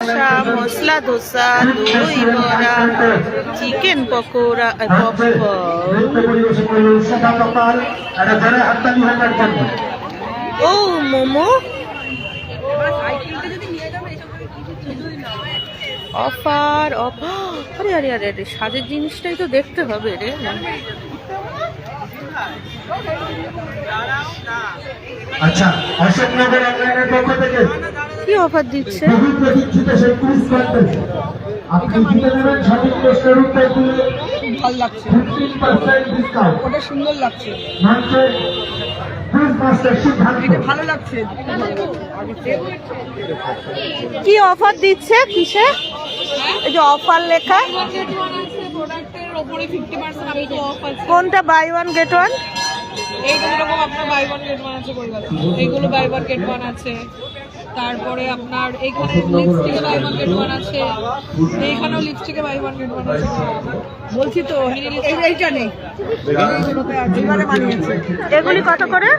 কষা, মশলা ধোসা, দই বড়া, চিকেন পকোড়া, ও মোমো, অফার অফার। আরে আরে আরে আরে, সাজের জিনিসটাই তো দেখতে হবে রে। আচ্ছা, অশোকনগর অনলাইনের পক্ষ থেকে কি অফার দিচ্ছে? বহু প্রতীক্ষিত সেই কুইজ কন্টেস্ট। আপনি জিতে নেবেন সঠিক প্রশ্নের উত্তর দিলে ভালো লাগছে, 15% ডিসকাউন্ট। ওটা সুন্দর লাগছে, মঞ্চে কুইজ মাস্টার সিদ্ধান্ত। ভালো লাগছে। কি অফার দিচ্ছে? কিসে? এই যে অফার লেখা, কোনটা বাই ওয়ান গেট ওয়ান? এইরকম আপনার বাই ওয়ান গেট ওয়ান আছে, এইগুলো বাই ওয়ান গেট ওয়ান আছে। তারপরে আপনার এইখানে লিপস্টিকে বাই ওয়ান গেট ওয়ান আছে, এইখানেও লিপস্টিকে বাই ওয়ান গেট ওয়ান আছে। বলছি তো এইটা নেই, এবারে মানিয়েছে। এগুলি কত করে?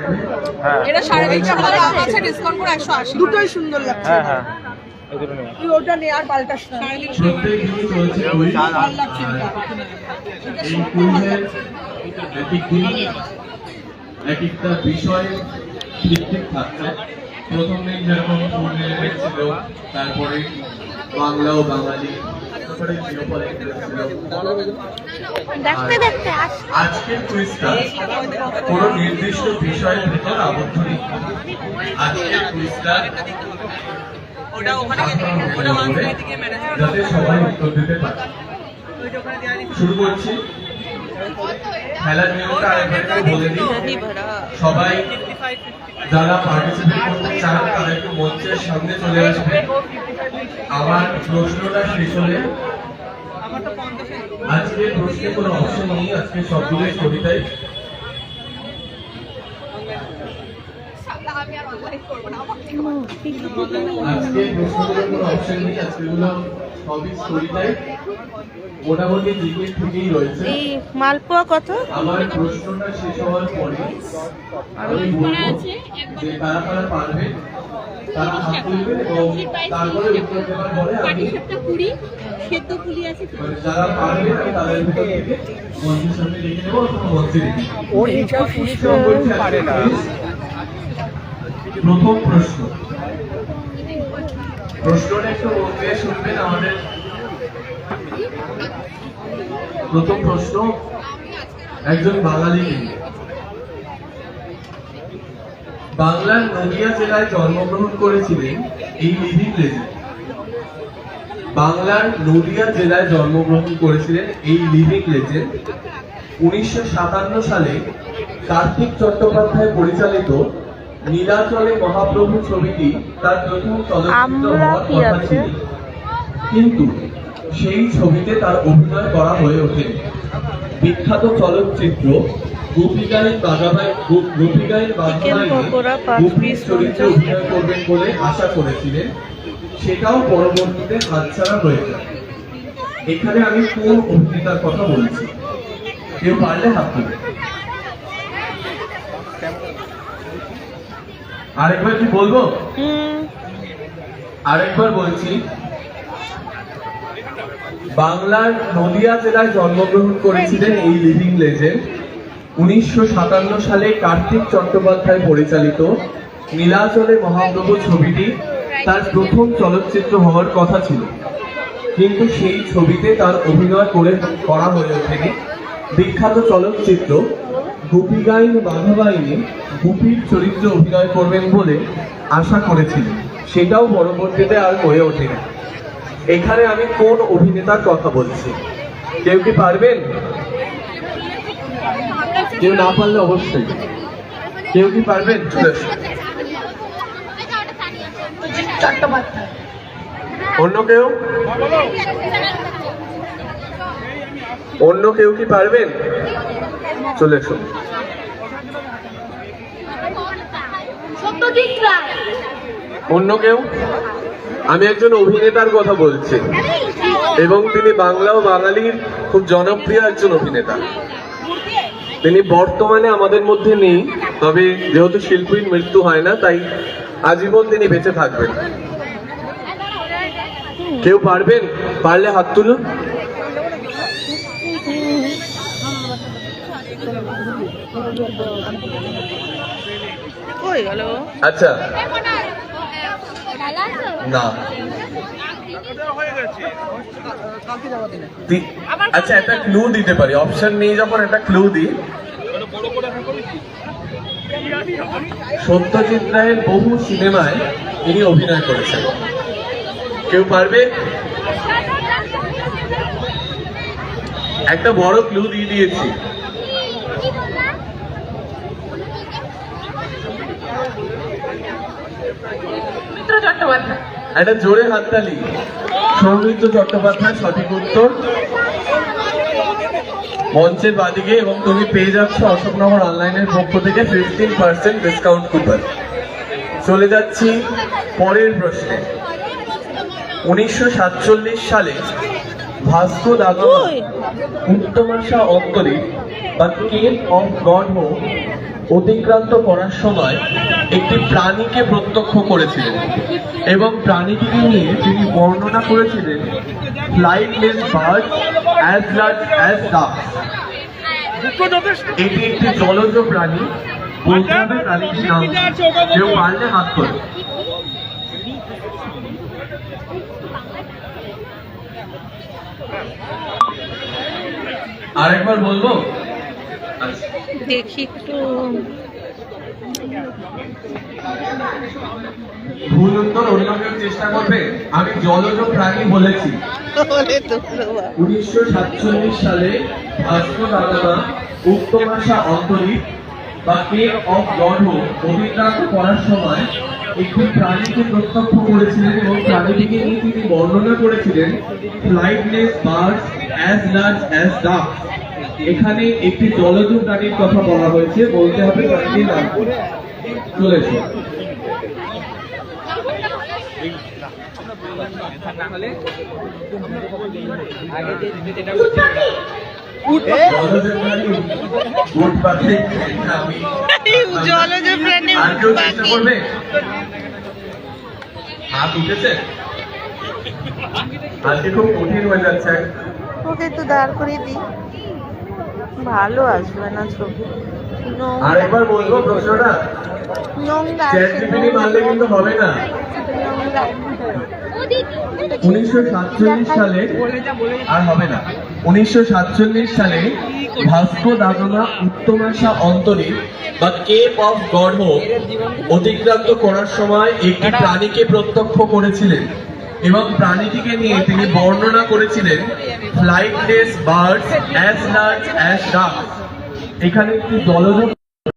এটা 350 দাম আছে, ডিসকাউন্ট করে 180। দুটোই সুন্দর লাগছে। তুই ওটা নে আর পাল্টাস না। প্রত্যেকদিনই চলছে কুইজ। ভালো লাগছে এটা। এই কুইজের এক এক একটা বিষয় ভিত্তিক থাকছে। প্রথম দিন যেরকম ফুড রিলেটেড ছিল, তারপরে বাংলা ও বাঙালি, তারপরে জিওপলিটিক্স ছিল। দেখতে দেখতে আজকের কুইজটা কোনো নির্দিষ্ট বিষয়ের ভেতর আবদ্ধ নেই। আজকের কুইজটা যাতে সবাই উত্তর দিতে পারে। শুরু করছি। খেলার নিয়মটা আরেকবার বলে দিই। সবাই যারা পার্টিসিপেট করতে চান তারা একটু মঞ্চের সামনে চলে আসবে। আমার প্রশ্নটা শেষ হলে, আজকে প্রশ্নে কোনো অপশন নেই, আজকে সবগুলো কবিতায়। আজকে প্রশ্নগুলোর কোনো অপশন নেই, আজকেগুলো সবই কবিতায়। মোটামুটি জিজ্ঞেস থেকেই রয়েছে। এই মালপোয়া কত? আমার প্রশ্নটা শেষ হওয়ার পরে আমি বলবো যে কারা কারা পারবে তারা হাত তুলবে, এবং তারপরে উত্তর দেওয়ার পরে আমি মানে যারা পারবে আমি তাদের ভিতর থেকে মঞ্চের সামনে রেখে দেবো অথবা মঞ্চে রেখে দেবো। পারে না। প্রথম প্রশ্ন, প্রশ্নটা একটু মন দিয়ে শুনবেন আমাদের। প্রথম প্রশ্ন একজন বাঙালি নিয়ে। বাংলার নদিয়া জেলায় জন্মগ্রহণ করেছিলেন এই লিভিং লেজেন্ড। বাংলার নদিয়া জেলায় জন্মগ্রহণ করেছিলেন এই লিভিং লেজেন্ড 1957 সালে কার্তিক চট্টোপাধ্যায় পরিচালিত নীলাচলে মহাপ্রভু ছবিটি তার প্রথম চলচ্চিত্র হওয়ার কথা ছিল, কিন্তু সেই ছবিতে তার অভিনয় করা হয়ে ওঠেনি। বিখ্যাত চলচ্চিত্র গোপীগাইন বাঘাবাই গোপীর চরিত্রে অভিনয় করবেন বলে আশা করেছিলেন, সেটাও পরবর্তীতে হাতছাড়া হয়ে যায়। এখানে আমি কোন অভিনেতার কথা বলছি? কেউ পারলে হাত তুলে। আরেকবার কি বলবো? আরেকবার বলছি। বাংলার নদিয়া জেলায় জন্মগ্রহণ করেছিলেন এই লিভিং লেজেন্ড 1957 সালে কার্তিক চট্টোপাধ্যায় পরিচালিত নীলাচলে মহাপ্রভু ছবিটি তার প্রথম চলচ্চিত্র হওয়ার কথা ছিল, কিন্তু সেই ছবিতে তার অভিনয় করা হয়ে ওঠেনি। বিখ্যাত চলচ্চিত্র গোপীগাইন বাঘাবাইনে গোপীর চরিত্রে অভিনয় করবেন বলে আশা করেছিলেন, সেটাও পরবর্তীতে আর হয়ে ওঠেনি। এখানে আমি কোন অভিনেতার কথা বলছি? কেউ কি পারবেন? কেউ না পারলে অবশ্যই। কেউ কি পারবেন? অন্য কেউ? অন্য কেউ কি পারবেন? চলে এসো। অন্য কেউ? আমি একজন অভিনেতার কথা বলছি, এবং তিনি বাংলা ও বাঙালির খুব জনপ্রিয় একজন অভিনেতা। তিনি বর্তমানে আমাদের মধ্যে নেই, তবে যেহেতু শিল্পীর মৃত্যু হয় না, তাই আজীবন তিনি বেঁচে থাকবেন। কেউ পারবেন? পারলে হাত তুলুন। কই গেল? আচ্ছা না আচ্ছা একটা ক্লু দিতে পারি, অপশন নেই যখন একটা ক্লু দিই। সত্যজিৎ রায়ের বহু সিনেমায় তিনি অভিনয় করেছেন। কেউ পারবে? একটা বড় ক্লু দিয়ে দিয়েছি। একটা জোরে হাততালি। সৌমিত্র চট্টোপাধ্যায় সঠিক উত্তর। মঞ্চের বাদিকে, এবং তুমি পেয়ে যাচ্ছ অশোকনগর অনলাইনের পক্ষ থেকে 15% ডিসকাউন্ট কুপন। চলে যাচ্ছি পরের প্রশ্নে। 1947 সালে ভাস্কো দা গামা উত্তমাশা অন্তরীপ বা কেপ অফ গড হোপ অতিক্রান্ত করার সময় একটি প্রাণীকে প্রত্যক্ষ করেছিলেন, এবং প্রাণীটিকে নিয়ে তিনি বর্ণনা করেছিলেন flightless bird as large as ডাক। এটি একটি জলজ প্রাণী। বলতে হবে প্রাণীটির নাম। কেউ পারলে হাত করে। আরেকবার বলবো? দেখি একটু। ভুল উত্তর অন্য কেউ চেষ্টা করবে? আমি জলজ প্রাণী বলেছি। 1947 সালে ভাস্কো দা গামা উত্তমাশা অন্তরীপ বা কেপ অফ গড হোপ অতিক্রান্ত করার সময় একটি প্রাণীকে প্রত্যক্ষ করেছিলেন, এবং প্রাণীটিকে নিয়ে তিনি বর্ণনা করেছিলেন flightless birds as large as ডাক। এখানে একটি জলজ প্রাণীর কথা বলা হয়েছে। বলতে হবে প্রাণীটির নাম। চলেছে জলজ প্রাণী আর কেউ চেষ্টা করবে? হাত উঠেছে? আজকে খুব কঠিন হয়ে যাচ্ছে। ওকে একটু দাঁড় করিয়ে দিই, ভালো আসবে না ছবি। আর একবার বলবো প্রশ্নটা? নোংরা চ্যাট জিপিটি মারলে কিন্তু হবে না। 1947 সালে আর হবে না। 1947 সালে ভাস্কো দা গামা উত্তমাশা অন্তরীপ বা কেপ অফ গড হোপ অতিক্রান্ত করার সময় একটি প্রাণীকে প্রত্যক্ষ করেছিলেন, এবং প্রাণীটিকে নিয়ে তিনি বর্ণনা করেছিলেন flightless birds as large as ডাক। এখানে একটি জলজ